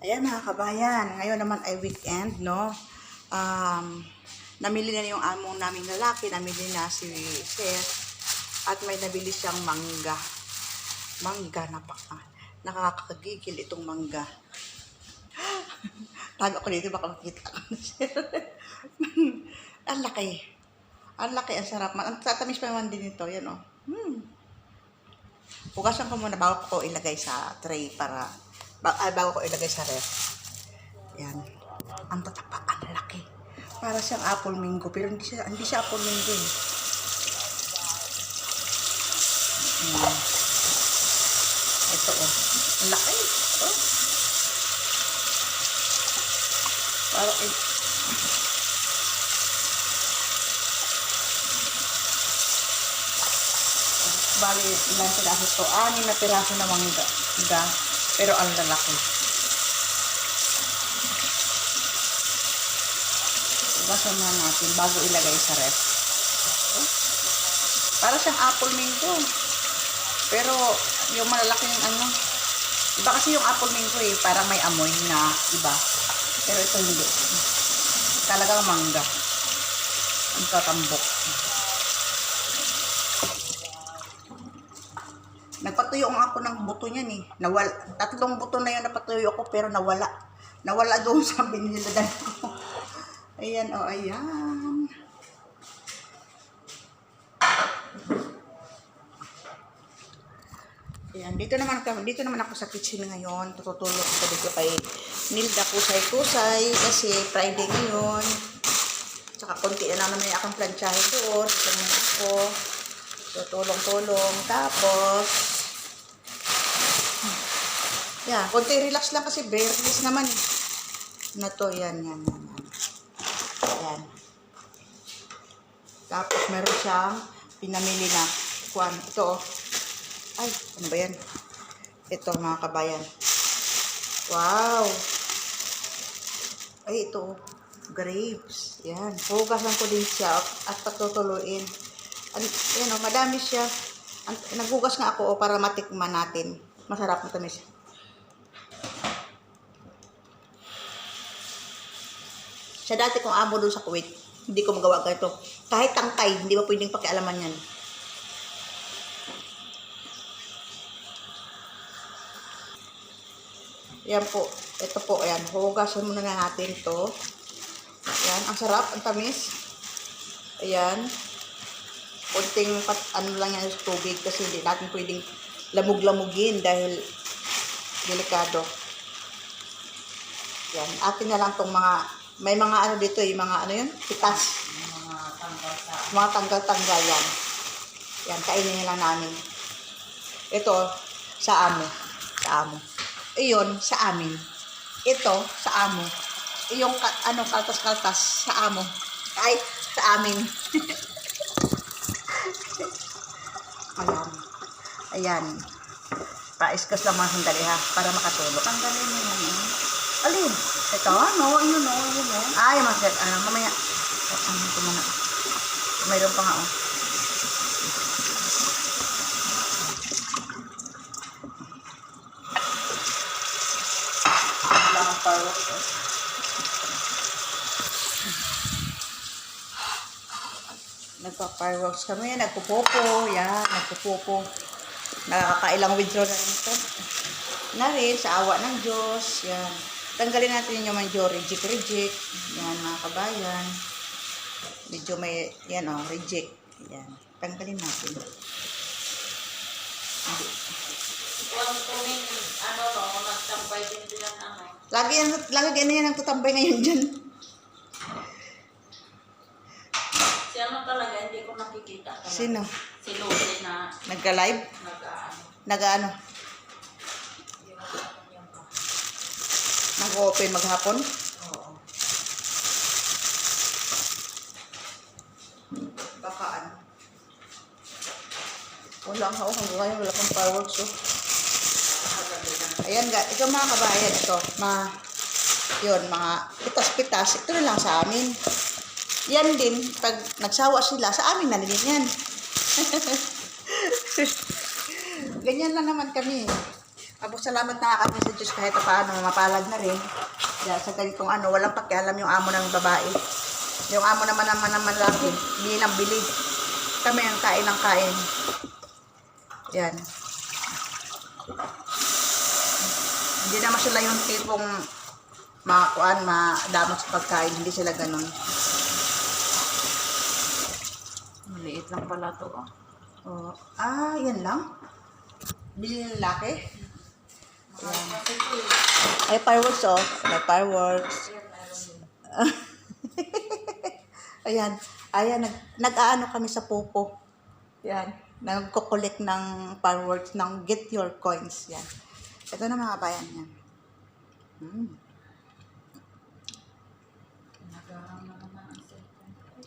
Ayan mga kabayan, ngayon naman ay weekend, no? Namili na yung among naming lalaki, namili na si Seth, at may nabili siyang mangga. Mangga, nakakagigil itong mangga. Tago ko dito, baka makita ko na siya. Ang laki. Ang laki, ang sarap. Ang tatamis pa naman din ito, yan o. Pugasan ko muna bago ko ilagay sa tray para bago ko ilagay sa ref. Yan. Ang tatapa, ang laki. Para siyang apple mango, pero hindi siya apple mango eh. Ito oh. Ang laki. Oh. Para bali, ilang piraso ito? 6 na piraso na mangga. Pero ang lalaki. Ugasan na natin bago ilagay sa ref. Para siyang apple mango. Pero yung malalaking ano, iba kasi yung apple mango eh, parang may amoy na iba. Pero ito hindi. Talagang mangga. Ang tatambok. Nagpatuyo ako ng buto niyan eh. 3 buto na yun napatuyo ko pero nawala. Nawala doon sa biniladan ko. Ayan o, ayan. Ayan, dito naman ako sa kitchen ngayon. Tutulog ko dito kay Nilda kusay-kusay kasi Friday ngayon. Tsaka konti na naman yung akong planchahe doon. Ito naman ako. So, tulong-tulong. Tapos, yan, konti relax lang kasi very relax naman. Na to, yan. Yan. Tapos, meron siyang pinamili na kuwan. Ito, oh. Ay, ano ba yan? Ito, mga kabayan. Wow! Ay, ito, grapes. Yan, hugasan ko din siya at patutuluin. Yan o, madami siya. Naghugas nga ako para matikman natin. Masarap na tamis. Siya dati kong amo doon sa Kuwait, hindi ko magawa ganito. Kahit tangkay, hindi ba pwedeng pakialaman yan. Yan po. Ito po, ayan. Hugasan muna na natin ito. Ayan, ang sarap, ang tamis. Ayan. Kunting ano lang yan sa tubig kasi hindi natin pwedeng lamug-lamugin dahil delikado. Yan. Atin na lang tong may mga ano dito yung mga ano yun? Pitas. Mga tanggal-tanggal yan. Yan, kainin nila namin. Ito, sa amo. Sa amo. Iyon, sa amin. Ito, sa amo. Yung ano, kaltas-kaltas sa amo. Ay, sa amin. Ayan. Ayan. Paiskas lang mga sandali ha, para makatulog. Ang galing mo naman. Alin? Ito? No, yun no. Ay, mamaya. Ito muna. Mayroon pa nga oh. Wala kang fireworks eh. Nagpa-fireworks kami, nagpupopo, yan, nagpupopo. Nakakailang withdraw na rin ito. Na rin, sa awa ng Diyos, yan. Tanggalin natin yung medyo reject. Yan, mga kabayan. Medyo may, yan o, reject. Yan, tanggalin natin. Nagtambay din yan, ano. Lagi yan ang tutambay ngayon dyan. Si ano talaga, hindi ko nakikita talaga. Sino? Si Lucy na Nagka-live? Nag-ano? Nag-open maghapon? Oo. Baka ano? Wala ang hawak hanggang ngayon. Wala pang fireworks oh. Ayan ito mga kabayan. Ito. Yun, mga pitas-pitas. Ito na lang sa amin. Yan din, pag nagsawa sila, sa amin na din yan. Ganyan lang naman kami. Abo, salamat na kami sa Diyos kahit paano, mapalad na rin. Dahil sa ganitong ano, walang pakialam yung amo ng babae. Yung amo naman laki, bili ng bili. Kami ang kain ng kain. Yan. Hindi naman sila yung tipong makakuan, madamot sa pagkain. Hindi sila ganun. Maliit lang pala to. Oh. Yan lang. Bili ng laki. Ayan. Ay, fireworks, oh. May fireworks. Ayan. Ayan, nag-aano kami sa pupo. Yan. Nagko-collect ng fireworks ng Get Your Coins. Yan. Ito na mga bayan yan. Nagarang na naman ang cellphone ko.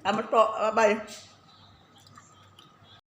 Salamat po. Bye-bye.